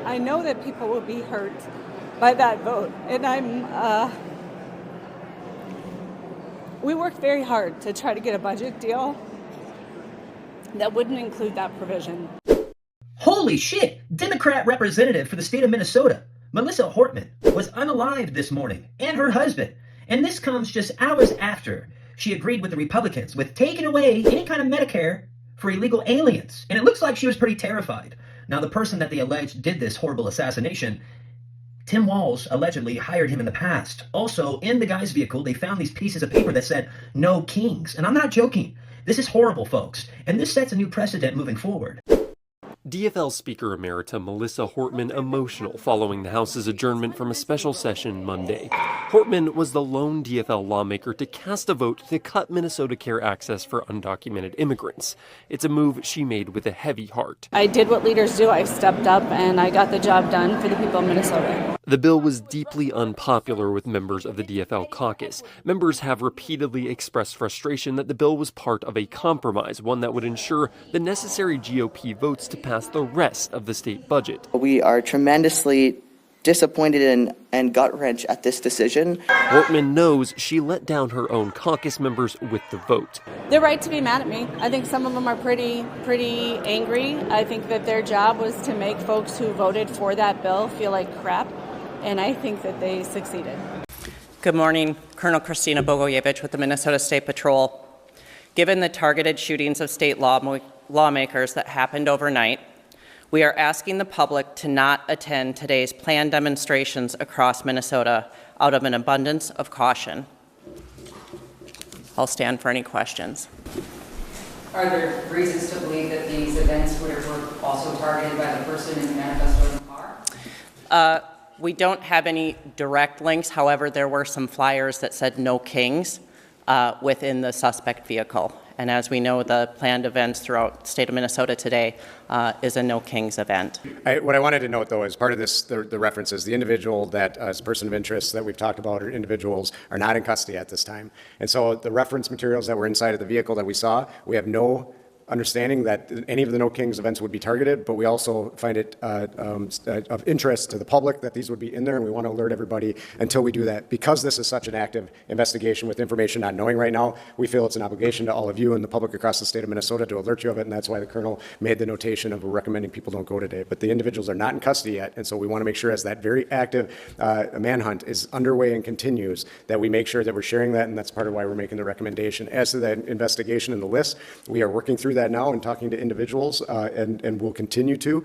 I know that people will be hurt by that vote, and we worked very hard to try to get a budget deal that wouldn't include that provision. Holy shit! Democrat representative for the state of Minnesota, Melissa Hortman, was unalived this morning, and her husband. And this comes just hours after she agreed with the Republicans with taking away any kind of Medicare for illegal aliens. And it looks like she was pretty terrified. Now, the person that they alleged did this horrible assassination, Tim Walz allegedly hired him in the past. Also, in the guy's vehicle, they found these pieces of paper that said, "No Kings." And I'm not joking. This is horrible, folks. And this sets a new precedent moving forward. DFL Speaker Emerita Melissa Hortman emotional following the House's adjournment from a special session Monday. Hortman was the lone DFL lawmaker to cast a vote to cut Minnesota Care access for undocumented immigrants. It's a move she made with a heavy heart. I did what leaders do. I stepped up and I got the job done for the people of Minnesota. The bill was deeply unpopular with members of the DFL caucus. Members have repeatedly expressed frustration that the bill was part of a compromise, one that would ensure the necessary GOP votes to pass the rest of the state budget. We are tremendously disappointed and gut-wrenched at this decision. Hortman knows she let down her own caucus members with the vote. They're right to be mad at me. I think some of them are pretty angry. I think that their job was to make folks who voted for that bill feel like crap, and I think that they succeeded. Good morning, Colonel Christina Bogoyevich with the Minnesota State Patrol. Given the targeted shootings of state lawmakers that happened overnight, we are asking the public to not attend today's planned demonstrations across Minnesota out of an abundance of caution. I'll stand for any questions. Are there reasons to believe that these events were also targeted by the person in the manifesto in the car? We don't have any direct links. However, there were some flyers that said "No Kings" within the suspect vehicle. And as we know, the planned events throughout the state of Minnesota today is a No Kings event. What I wanted to note, though, as part of this, the references, the individual that is a person of interest that we've talked about, or individuals, are not in custody at this time. And so the reference materials that were inside of the vehicle that we saw, we have no understanding that any of the No Kings events would be targeted, but we also find it of interest to the public that these would be in there, and we want to alert everybody until we do that. Because this is such an active investigation with information not knowing right now, we feel it's an obligation to all of you and the public across the state of Minnesota to alert you of it, and that's why the Colonel made the notation of recommending people don't go today. But the individuals are not in custody yet, and so we want to make sure as that very active manhunt is underway and continues, that we make sure that we're sharing that, and that's part of why we're making the recommendation. As to that investigation and the list, we are working through that now and talking to individuals, and will continue to.